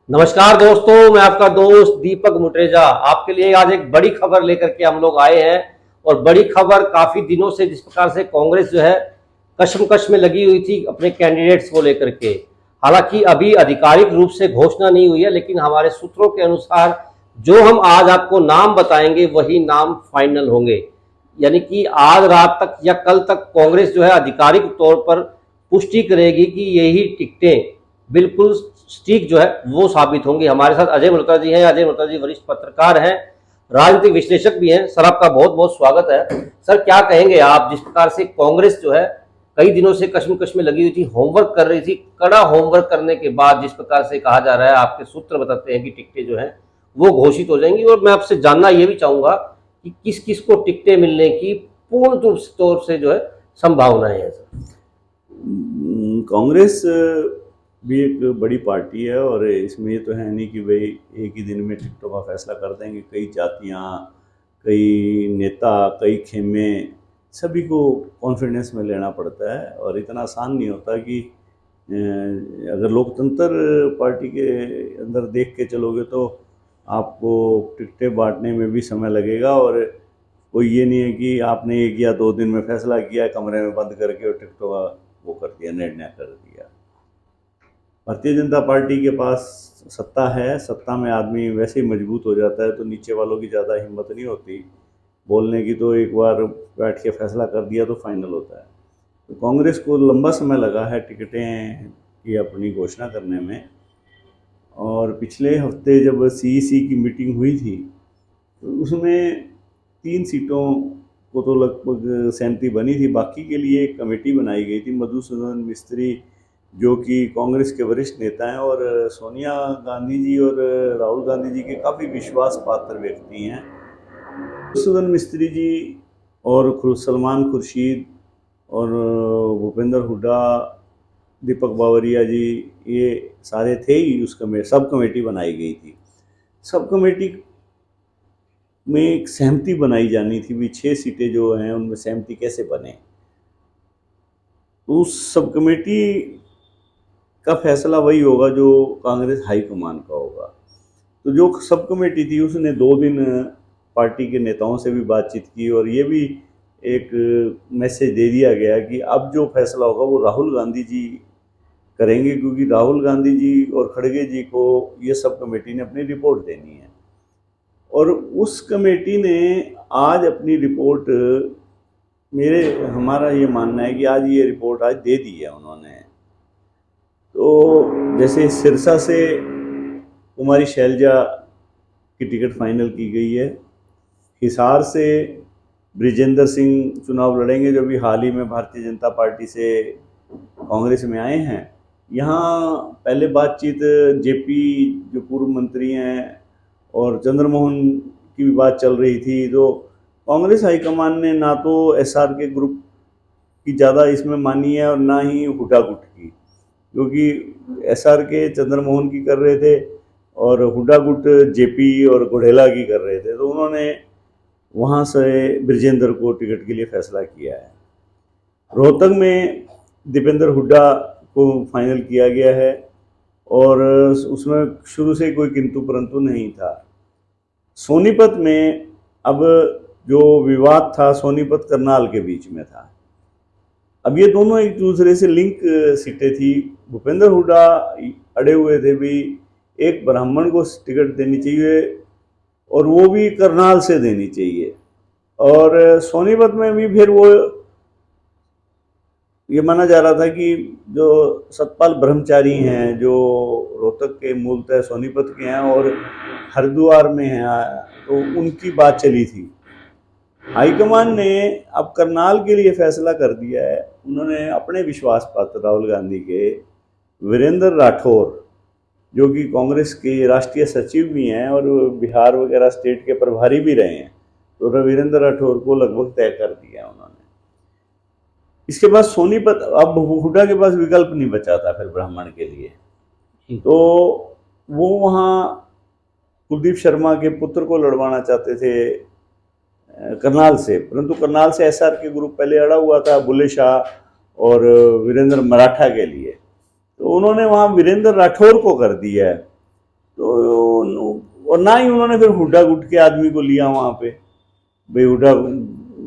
नमस्कार दोस्तों, मैं आपका दोस्त दीपक मुटरेजा आपके लिए आज एक बड़ी खबर लेकर के हम लोग आए हैं। और बड़ी खबर काफी दिनों से जिस प्रकार से कांग्रेस जो है कश्मकश में लगी हुई थी अपने कैंडिडेट्स को लेकर के। हालांकि अभी आधिकारिक रूप से घोषणा नहीं हुई है, लेकिन हमारे सूत्रों के अनुसार जो हम आज आपको नाम बताएंगे वही नाम फाइनल होंगे। यानी कि आज रात तक या कल तक कांग्रेस जो है आधिकारिक तौर पर पुष्टि करेगी कि यही टिकटें बिल्कुल स्टीक जो है वो साबित होंगी। हमारे साथ अजय मल्होत्रा जी हैं। अजय मल्होत्रा जी वरिष्ठ पत्रकार हैं, राजनीतिक विश्लेषक भी हैं। सर, आपका बहुत बहुत स्वागत है। सर, क्या कहेंगे आप, जिस प्रकार से कांग्रेस जो है कई दिनों से कश्मकश में लगी हुई थी, होमवर्क कर रही थी, कड़ा होमवर्क करने के बाद जिस प्रकार से कहा जा रहा है, आपके सूत्र बताते हैं कि टिकटें जो है वो घोषित हो जाएंगी। और मैं आपसे जानना ये भी चाहूंगा कि किस किस को टिकटें मिलने की पूर्ण तौर से जो है संभावनाएं है। सर, कांग्रेस भी एक बड़ी पार्टी है और इसमें ये तो है नहीं कि भाई एक ही दिन में टिकटों का फैसला कर देंगे। कई जातियां, कई नेता, कई खेमे, सभी को कॉन्फिडेंस में लेना पड़ता है और इतना आसान नहीं होता कि अगर लोकतंत्र पार्टी के अंदर देख के चलोगे तो आपको टिकटें बांटने में भी समय लगेगा। और कोई ये नहीं है कि आपने 1 या 2 दिन में फैसला किया, कमरे में बंद करके और टिकटों का वो कर दिया, निर्णय कर दिया। भारतीय जनता पार्टी के पास सत्ता है, सत्ता में आदमी वैसे ही मजबूत हो जाता है तो नीचे वालों की ज़्यादा हिम्मत नहीं होती बोलने की, तो एक बार बैठ के फैसला कर दिया तो फाइनल होता है। तो कांग्रेस को लंबा समय लगा है टिकटें की अपनी घोषणा करने में। और पिछले हफ्ते जब सीईसी की मीटिंग हुई थी तो उसमें 3 सीटों को तो लगभग सहमति बनी थी। बाकी के लिए एक कमेटी बनाई गई थी। मधुसूदन मिस्त्री जो कि कांग्रेस के वरिष्ठ नेता हैं और सोनिया गांधी जी और राहुल गांधी जी के काफ़ी विश्वास पात्र व्यक्ति हैं। मधुसूदन मिस्त्री जी और सलमान खुर्शीद और भूपेंद्र हुड्डा, दीपक बावरिया जी, ये सारे थे ही उस सब कमेटी बनाई गई थी। सब कमेटी में एक सहमति बनाई जानी थी भी 6 सीटें जो हैं उनमें सहमति कैसे बने। उस सब कमेटी का फैसला वही होगा जो कांग्रेस हाईकमान का होगा। तो जो सब कमेटी थी उसने 2 दिन पार्टी के नेताओं से भी बातचीत की और ये भी एक मैसेज दे दिया गया कि अब जो फैसला होगा वो राहुल गांधी जी करेंगे, क्योंकि राहुल गांधी जी और खड़गे जी को ये सब कमेटी ने अपनी रिपोर्ट देनी है। और उस कमेटी ने आज अपनी रिपोर्ट, हमारा ये मानना है कि आज ये रिपोर्ट आज दे दी है उन्होंने। तो जैसे सिरसा से कुमारी शैलजा की टिकट फाइनल की गई है, हिसार से ब्रिजेंद्र सिंह चुनाव लड़ेंगे जो भी हाल ही में भारतीय जनता पार्टी से कांग्रेस में आए हैं। यहाँ पहले बातचीत जेपी जो पूर्व मंत्री हैं और चंद्रमोहन की भी बात चल रही थी। तो कांग्रेस हाईकमान ने ना तो एसआर के ग्रुप की ज़्यादा इसमें मानी है और ना ही हुड्डा गुट की, क्योंकि एसआर के चंद्रमोहन की कर रहे थे और हुड्डा गुट जेपी और घोड़ेला की कर रहे थे। तो उन्होंने वहाँ से ब्रिजेंद्र को टिकट के लिए फैसला किया है। रोहतक में दीपेंद्र हुड्डा को फाइनल किया गया है और उसमें शुरू से कोई किंतु परंतु नहीं था। सोनीपत में अब जो विवाद था सोनीपत करनाल के बीच में था। अब ये दोनों एक दूसरे से लिंक सीटें थी। भूपेंद्र हुड्डा अड़े हुए थे भी एक ब्राह्मण को टिकट देनी चाहिए और वो भी करनाल से देनी चाहिए। और सोनीपत में भी फिर वो ये माना जा रहा था कि जो सतपाल ब्रह्मचारी हैं जो रोहतक के मूलतः सोनीपत के हैं और हरिद्वार में हैं, तो उनकी बात चली थी। हाईकमान ने अब करनाल के लिए फैसला कर दिया है। उन्होंने अपने विश्वास पात्र राहुल गांधी के वीरेंद्र राठौर जो कि कांग्रेस के राष्ट्रीय सचिव भी हैं और बिहार वगैरह स्टेट के प्रभारी भी रहे हैं, तो वीरेंद्र राठौर को लगभग तय कर दिया उन्होंने। इसके बाद सोनीपत, अब हुड्डा के पास विकल्प नहीं बचा था फिर ब्राह्मण के लिए, तो वो वहाँ कुलदीप शर्मा के पुत्र को लड़वाना चाहते थे करनाल से, परंतु करनाल से एसआर के ग्रुप पहले अड़ा हुआ था बुल्ले शाह और वीरेंद्र मराठा के लिए, तो उन्होंने वहाँ वीरेंद्र राठौर को कर दिया है। तो और ना ही उन्होंने फिर हुड्डा गुट के आदमी को लिया वहाँ पे, भाई हुड्डा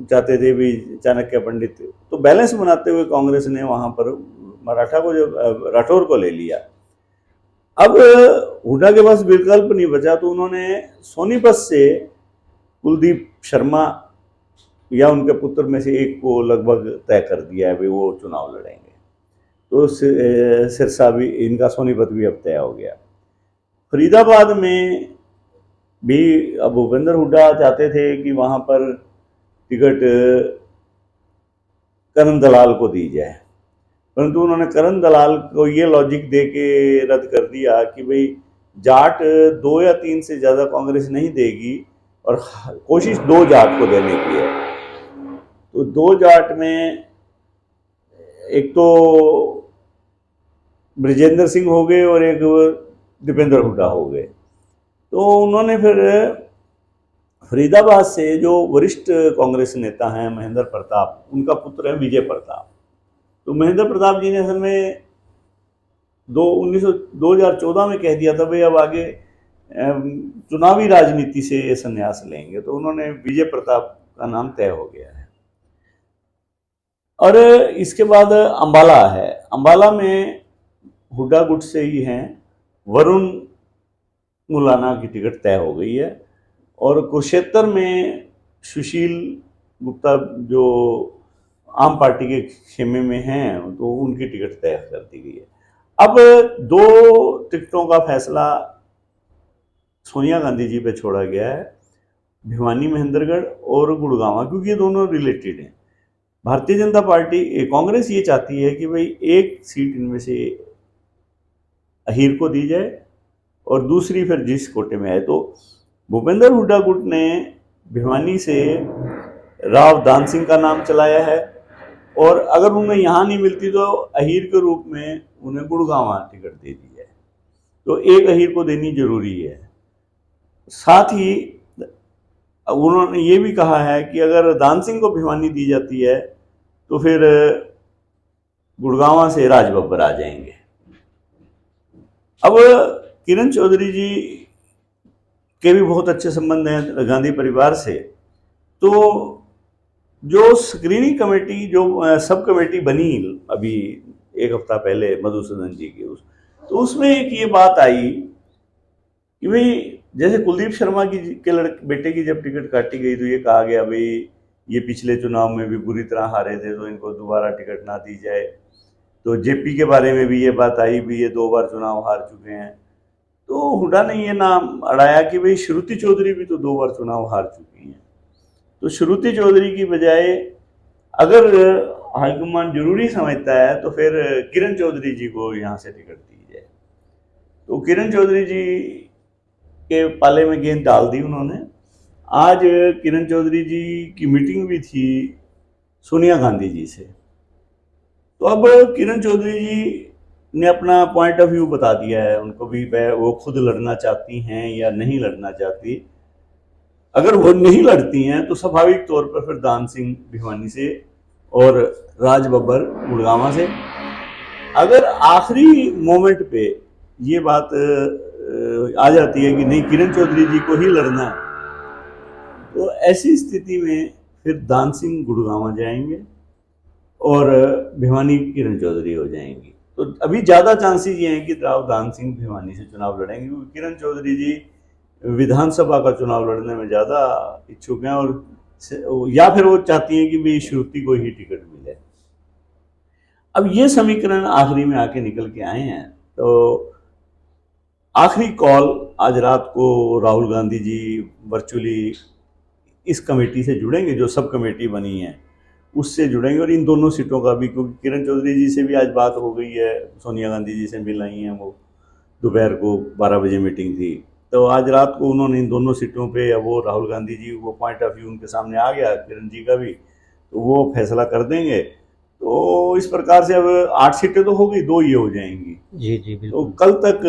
चाहते थे भी चाणक्य पंडित, तो बैलेंस बनाते हुए कांग्रेस ने वहाँ पर मराठा को जो राठौर को ले लिया। अब हुड्डा के पास विकल्प नहीं बचा तो उन्होंने सोनीपत से कुलदीप शर्मा या उनके पुत्र में से एक को लगभग तय कर दिया है भाई वो चुनाव लड़ेंगे। तो सिरसा भी, इनका सोनीपत भी अब तय हो गया। फरीदाबाद में भी अब भूपेंद्र हुड्डा चाहते थे कि वहाँ पर टिकट करण दलाल को दी जाए, परंतु उन्होंने करण दलाल को ये लॉजिक दे के रद्द कर दिया कि भाई जाट 2 या 3 से ज़्यादा कांग्रेस नहीं देगी और कोशिश 2 जाट को देने की है। तो 2 जाट में एक तो ब्रिजेंद्र सिंह हो गए और एक दीपेंद्र हुड्डा हो गए। तो उन्होंने फिर फरीदाबाद से जो वरिष्ठ कांग्रेस नेता हैं महेंद्र प्रताप, उनका पुत्र है विजय प्रताप। तो महेंद्र प्रताप जी ने असल में 2014 में कह दिया था भाई अब आगे चुनावी राजनीति से संन्यास लेंगे, तो उन्होंने विजय प्रताप का नाम तय हो गया है। और इसके बाद अंबाला है, अंबाला में हुड्डा गुट से ही हैं, वरुण मुलाना की टिकट तय हो गई है। और कुरुक्षेत्र में सुशील गुप्ता जो आम पार्टी के खेमे में हैं, तो उनकी टिकट तय कर दी गई है। अब 2 टिकटों का फैसला सोनिया गांधी जी पे छोड़ा गया है, भिवानी महेंद्रगढ़ और गुड़गांव, क्योंकि ये दोनों रिलेटेड हैं। भारतीय जनता पार्टी कांग्रेस ये चाहती है कि भाई एक सीट इनमें से अहीर को दी जाए और दूसरी फिर जिस कोटे में आए। तो भूपेंद्र हुड्डा गुट ने भिवानी से राव दान सिंह का नाम चलाया है, और अगर उन्हें यहाँ नहीं मिलती तो अहीर के रूप में उन्हें गुड़गांव टिकट दे दी है। तो एक अहीर को देनी जरूरी है। साथ ही उन्होंने ये भी कहा है कि अगर दान सिंह को भिवानी दी जाती है तो फिर गुड़गांव से राज बब्बर आ जाएंगे। अब किरण चौधरी जी के भी बहुत अच्छे संबंध हैं गांधी परिवार से, तो जो स्क्रीनिंग कमेटी, जो सब कमेटी बनी अभी 1 हफ्ता पहले मधुसूदन जी की, तो उसमें एक ये बात आई कि भाई जैसे कुलदीप शर्मा की के बेटे की जब टिकट काटी गई तो ये कहा गया भाई ये पिछले चुनाव में भी बुरी तरह हारे थे तो इनको दोबारा टिकट ना दी जाए। तो जेपी के बारे में भी ये बात आई भी ये 2 बार चुनाव हार चुके हैं। तो हुड्डा ने ये नाम अड़ाया कि भाई श्रुति चौधरी भी तो 2 बार चुनाव हार चुकी हैं, तो श्रुति चौधरी की बजाय अगर हाईकमान जरूरी समझता है तो फिर किरण चौधरी जी को यहाँ से टिकट दी जाए। तो किरण चौधरी जी के पाले में गेंद डाल दी उन्होंने। आज किरण चौधरी जी की मीटिंग भी थी सोनिया गांधी जी से। तो अब किरण चौधरी जी ने अपना पॉइंट ऑफ व्यू बता दिया है उनको भी, वो खुद लड़ना चाहती हैं या नहीं लड़ना चाहती। अगर वो नहीं लड़ती हैं तो स्वाभाविक तौर पर फिर दान सिंह भिवानी से और राज बब्बर गुड़गांव से। अगर आखिरी मोमेंट पे ये बात आ जाती है कि नहीं किरण चौधरी जी को ही लड़ना है, तो ऐसी स्थिति में फिर दान सिंह गुड़गांव जाएंगे और भिवानी किरण चौधरी हो जाएंगी। तो अभी ज़्यादा चांसेस ये हैं कि राव दान सिंह भिवानी से चुनाव लड़ेंगे, क्योंकि किरण चौधरी जी विधानसभा का चुनाव लड़ने में ज़्यादा इच्छुक हैं, और या फिर वो चाहती हैं कि भाई श्रुति को ही टिकट मिले। अब ये समीकरण आखिरी में आके निकल के आए हैं। तो आखिरी कॉल आज रात को राहुल गांधी जी वर्चुअली इस कमेटी से जुड़ेंगे, जो सब कमेटी बनी है उससे जुड़ेंगे, और इन दोनों सीटों का भी, क्योंकि किरण चौधरी जी से भी आज बात हो गई है, सोनिया गांधी जी से मिल आई हैं, वो दोपहर को 12 बजे मीटिंग थी। तो आज रात को उन्होंने इन दोनों सीटों पे, अब वो राहुल गांधी जी, वो पॉइंट ऑफ व्यू उनके सामने आ गया किरण जी का भी, तो वो फैसला कर देंगे। तो इस प्रकार से अब 8 सीटें तो हो गई, 2 ये हो जाएंगी। जी जी बिल्कुल। तो कल तक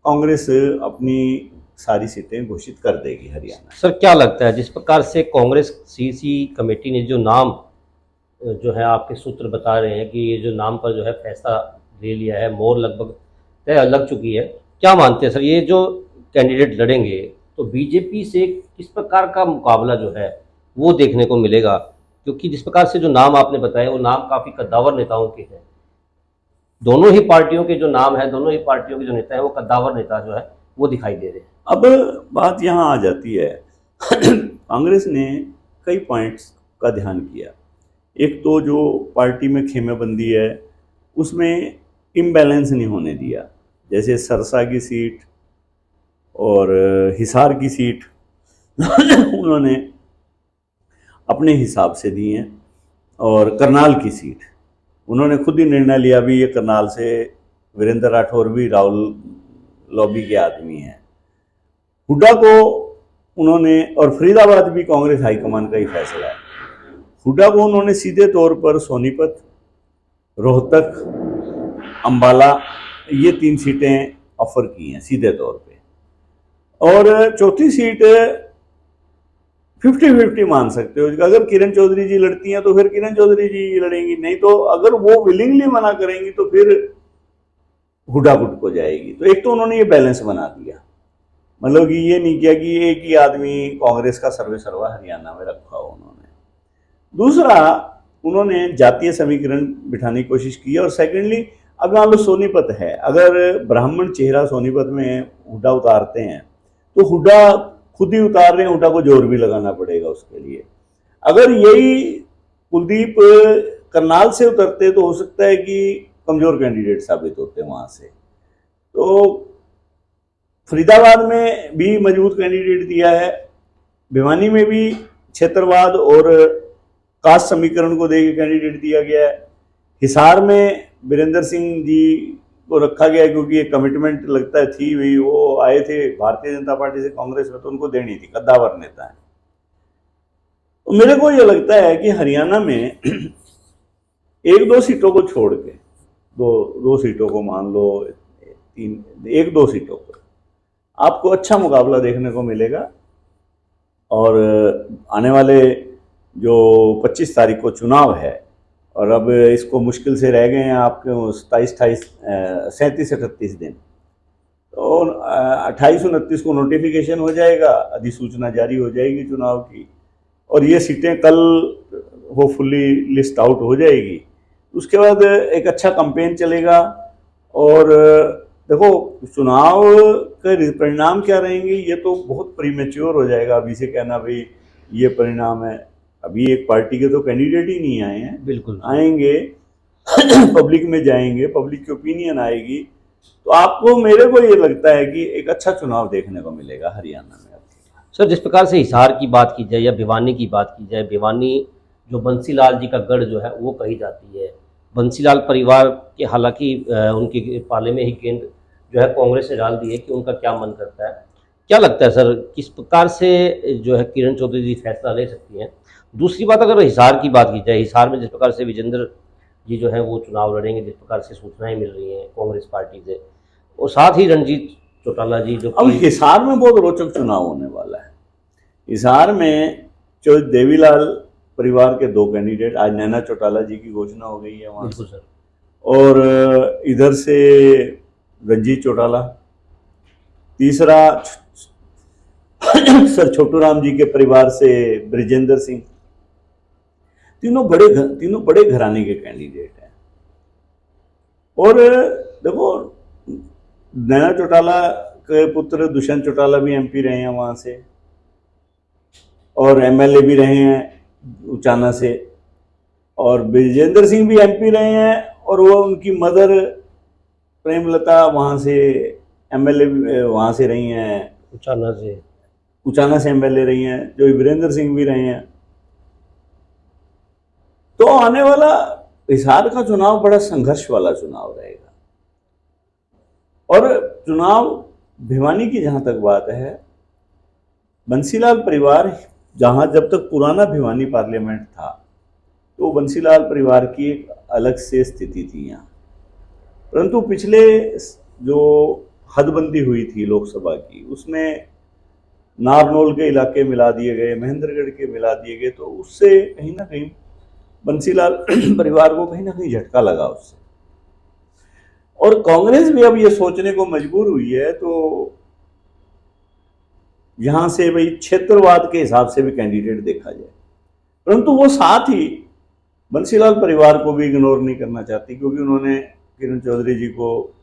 कांग्रेस अपनी सारी सीटें घोषित कर देगी हरियाणा। सर क्या लगता है जिस प्रकार से कांग्रेस सीसी कमेटी ने जो नाम, जो है आपके सूत्र बता रहे हैं कि ये जो नाम पर जो है फैसला ले लिया है, मोहर लगभग तय लग चुकी है, क्या मानते हैं सर, ये जो कैंडिडेट लड़ेंगे तो बीजेपी से किस प्रकार का मुकाबला जो है वो देखने को मिलेगा? क्योंकि जिस प्रकार से जो नाम आपने बताए वो नाम काफ़ी कद्दावर नेताओं के हैं। दोनों ही पार्टियों के जो नाम है, दोनों ही पार्टियों के जो नेता हैं वो कद्दावर नेता जो है वो दिखाई दे रहे हैं। अब बात यहाँ आ जाती है कांग्रेस ने कई पॉइंट्स का ध्यान किया। एक तो जो पार्टी में खेमेबंदी है उसमें इम्बैलेंस नहीं होने दिया, जैसे सरसा की सीट और हिसार की सीट उन्होंने अपने हिसाब से दी हैं, और करनाल की सीट उन्होंने खुद ही निर्णय लिया भी ये करनाल से वीरेंद्र राठौर भी राहुल लॉबी के आदमी हैं। हुड्डा को उन्होंने, और फरीदाबाद भी कांग्रेस हाईकमान का ही फैसला है, हुड्डा को उन्होंने सीधे तौर पर सोनीपत, रोहतक, अंबाला ये 3 सीटें ऑफर की हैं सीधे तौर पे, और चौथी सीट 50-50 मान सकते हो। अगर किरण चौधरी जी लड़ती हैं तो फिर किरण चौधरी जी लड़ेंगी, नहीं तो अगर वो विलिंगली मना करेंगी तो फिर हुड्डा गुट को जाएगी। तो एक तो उन्होंने ये बैलेंस बना दिया, मतलब कि ये नहीं किया कि एक ही आदमी कांग्रेस का सर्वे सर्वा हरियाणा में रखा हो उन्होंने। दूसरा, उन्होंने जातीय समीकरण बिठाने की कोशिश की, और सेकेंडली अब मान लो सोनीपत है, अगर ब्राह्मण चेहरा सोनीपत में हुड्डा उतारते हैं तो हुड्डा खुद ही उतार रहे हैं, हुड्डा को जोर भी लगाना पड़ेगा उसके लिए। अगर यही कुलदीप करनाल से उतरते तो हो सकता है कि कमजोर कैंडिडेट साबित होते वहां से। तो फरीदाबाद में भी मजबूत कैंडिडेट दिया है, भिवानी में भी क्षेत्रवाद और कास्ट समीकरण को देकर कैंडिडेट दिया गया है, हिसार में वीरेंद्र सिंह जी को रखा गया क्योंकि ये कमिटमेंट लगता है थी, वही वो आए थे भारतीय जनता पार्टी से कांग्रेस में तो उनको देनी थी, कद्दावर नेता है। तो मेरे को ये लगता है कि हरियाणा में 1-2 सीटों को छोड़ के, दो सीटों को मान लो, 1-2 सीटों पर आपको अच्छा मुकाबला देखने को मिलेगा। और आने वाले जो 25 तारीख को चुनाव है, और अब इसको मुश्किल से रह गए हैं आपके 37-38 दिन, तो 28-29 को नोटिफिकेशन हो जाएगा, अधिसूचना जारी हो जाएगी चुनाव की, और ये सीटें कल होपफुली लिस्ट आउट हो जाएगी। उसके बाद एक अच्छा कैंपेन चलेगा, और देखो चुनाव के परिणाम क्या रहेंगे ये तो बहुत प्रीमेच्योर हो जाएगा अभी से कहना भाई ये परिणाम है। अभी एक पार्टी के तो कैंडिडेट ही नहीं आए हैं, बिल्कुल आएंगे पब्लिक में जाएंगे, पब्लिक की ओपिनियन आएगी, तो आपको, मेरे को ये लगता है कि एक अच्छा चुनाव देखने को मिलेगा हरियाणा में। सर, जिस प्रकार से हिसार की बात की जाए या भिवानी की बात की जाए, भिवानी जो बंसीलाल जी का गढ़ जो है वो कही जाती है। बंसीलाल परिवार के हालांकि उनके पाले में ही केंद्र जो है कांग्रेस ने डाल दी है कि उनका क्या मन करता है। क्या लगता है सर, किस प्रकार से जो है किरण चौधरी जी फैसला ले सकती हैं? दूसरी बात, अगर हिसार की बात की जाए, हिसार में जिस प्रकार से विजेंद्र जी जो है वो चुनाव लड़ेंगे, जिस प्रकार से सूचनाएं मिल रही हैं कांग्रेस पार्टी से, और साथ ही रणजीत चौटाला जी जो अब हिसार में बहुत रोचक चुनाव होने वाला है। हिसार में जो देवीलाल परिवार के 2 कैंडिडेट, आज नैना चौटाला जी की घोषणा हो गई है वहाँ से, सर, और इधर से रणजीत चौटाला, तीसरा सर छोटू राम जी के परिवार से ब्रिजेंद्र सिंह, तीनों बड़े घराने के कैंडिडेट हैं। और देखो नैना चौटाला के पुत्र दुष्यंत चौटाला भी एमपी रहे हैं वहां से, और एमएलए भी रहे हैं उचाना से, और ब्रिजेंद्र सिंह भी एमपी रहे हैं, और वो उनकी मदर प्रेमलता वहां से एमएलए वहां से रही हैं, उचाना से एमएलए रही हैं, जो वीरेंद्र सिंह भी रहे हैं। तो आने वाला हिसार का चुनाव बड़ा संघर्ष वाला चुनाव रहेगा। और चुनाव भिवानी की जहां तक बात है, बंसीलाल परिवार जहां, जब तक पुराना भिवानी पार्लियामेंट था तो बंसीलाल परिवार की एक अलग से स्थिति थी यहाँ, परंतु पिछले जो हदबंदी हुई थी लोकसभा की, उसमें नारनौल के इलाके मिला दिए गए, महेंद्रगढ़ के मिला दिए गए, तो उससे कहीं ना कहीं बंसीलाल परिवार को कहीं ना कहीं झटका लगा उससे। और कांग्रेस भी अब ये सोचने को मजबूर हुई है, तो यहां से भाई क्षेत्रवाद के हिसाब से भी कैंडिडेट देखा जाए, परंतु वो साथ ही बंसीलाल परिवार को भी इग्नोर नहीं करना चाहती, क्योंकि उन्होंने किरण चौधरी जी को,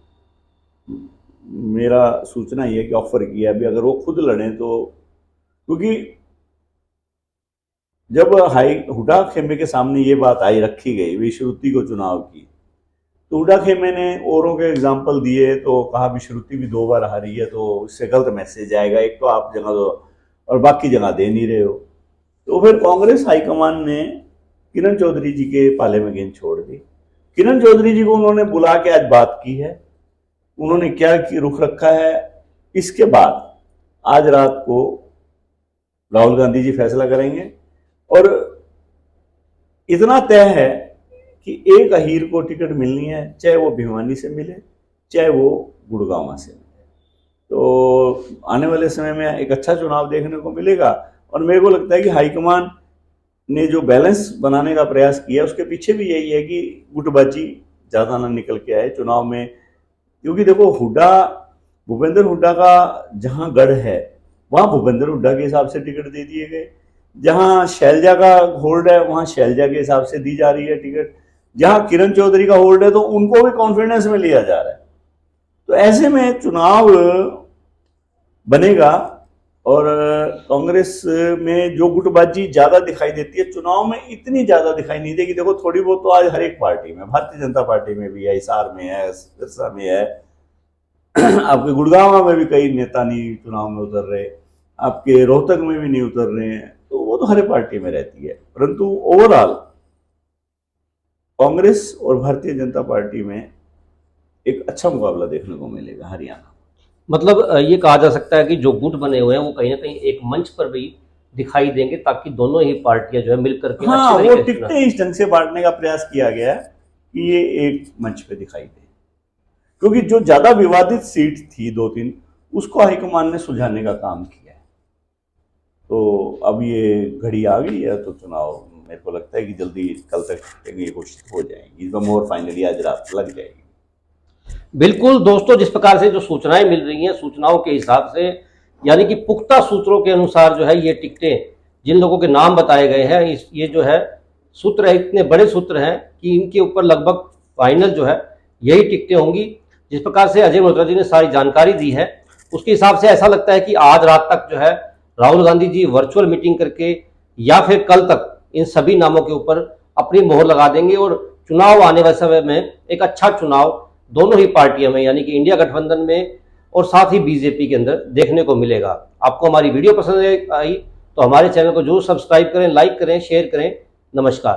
मेरा सूचना ये है कि ऑफर किया अभी अगर वो खुद लड़ें तो, क्योंकि जब हुडा खेमे के सामने ये बात आई रखी गई विश्रुति को चुनाव की, तो हुडा खेमे ने औरों के एग्जाम्पल दिए, तो कहा विश्रुति भी 2 बार हारी है तो इससे गलत मैसेज आएगा, एक तो आप जगह दो और बाकी जगह दे नहीं रहे हो। तो फिर कांग्रेस हाईकमान ने किरण चौधरी जी के पाले में गेंद छोड़ दी। किरण चौधरी जी को उन्होंने बुला के आज बात की है, उन्होंने क्या रुख रखा है, इसके बाद आज रात को राहुल गांधी जी फैसला करेंगे। और इतना तय है कि एक अहीर को टिकट मिलनी है, चाहे वो भिवानी से मिले चाहे वो गुड़गांव से मिले। तो आने वाले समय में एक अच्छा चुनाव देखने को मिलेगा। और मेरे को लगता है कि हाईकमान ने जो बैलेंस बनाने का प्रयास किया उसके पीछे भी यही है कि गुटबाजी ज़्यादा ना निकल के आए चुनाव में, क्योंकि देखो भूपेंद्र हुड्डा का जहां गढ़ है वहां भूपेंद्र हुड्डा के हिसाब से टिकट दे दिए गए, जहां शैलजा का होल्ड है वहां शैलजा के हिसाब से दी जा रही है टिकट, जहां किरण चौधरी का होल्ड है तो उनको भी कॉन्फिडेंस में लिया जा रहा है। तो ऐसे में चुनाव बनेगा और कांग्रेस में जो गुटबाजी ज्यादा दिखाई देती है चुनाव में इतनी ज्यादा दिखाई नहीं देगी। देखो थोड़ी बहुत तो आज हर एक पार्टी में, भारतीय जनता पार्टी में भी है, हिसार में है, सिरसा में है, आपके गुड़गांव में भी कई नेता नहीं चुनाव में उतर रहे, आपके रोहतक में भी नहीं उतर रहे हैं, तो वो तो हर पार्टी में रहती है। परंतु ओवरऑल कांग्रेस और भारतीय जनता पार्टी में एक अच्छा मुकाबला देखने को मिलेगा हरियाणा। मतलब ये कहा जा सकता है कि जो गुट बने हुए हैं वो कहीं ना कहीं एक मंच पर भी दिखाई देंगे ताकि दोनों ही पार्टियां जो है मिलकर के हाँ, अच्छे वो तरीके से टिकटें इस ढंग से बांटने का प्रयास किया गया है कि ये एक मंच पे दिखाई दे, क्योंकि जो ज्यादा विवादित सीट थी 2-3 उसको हाईकमान ने सुलझाने का काम किया है। तो अब ये घड़ी आ गई है, तो चुनाव मेरे को लगता है कि जल्दी कल तक ये घोषित हो जाएंगी, इसमें मोहर फाइनली आज रात लग जाएगी। बिल्कुल दोस्तों, जिस प्रकार से जो सूचनाएं मिल रही हैं सूचनाओं के हिसाब से, यानी कि पुख्ता सूत्रों के अनुसार जो है ये टिकटें जिन लोगों के नाम बताए गए हैं, ये जो है सूत्र है, इतने बड़े सूत्र हैं कि इनके ऊपर लगभग फाइनल जो है यही टिकटें होंगी। जिस प्रकार से अजय मल्होत्रा जी ने सारी जानकारी दी है उसके हिसाब से ऐसा लगता है कि आज रात तक जो है राहुल गांधी जी वर्चुअल मीटिंग करके या फिर कल तक इन सभी नामों के ऊपर अपनी मोहर लगा देंगे और चुनाव आने वाले समय में एक अच्छा चुनाव दोनों ही पार्टियों में यानी कि इंडिया गठबंधन में और साथ ही बीजेपी के अंदर देखने को मिलेगा। आपको हमारी वीडियो पसंद आई तो हमारे चैनल को जरूर सब्सक्राइब करें, लाइक करें, शेयर करें। नमस्कार।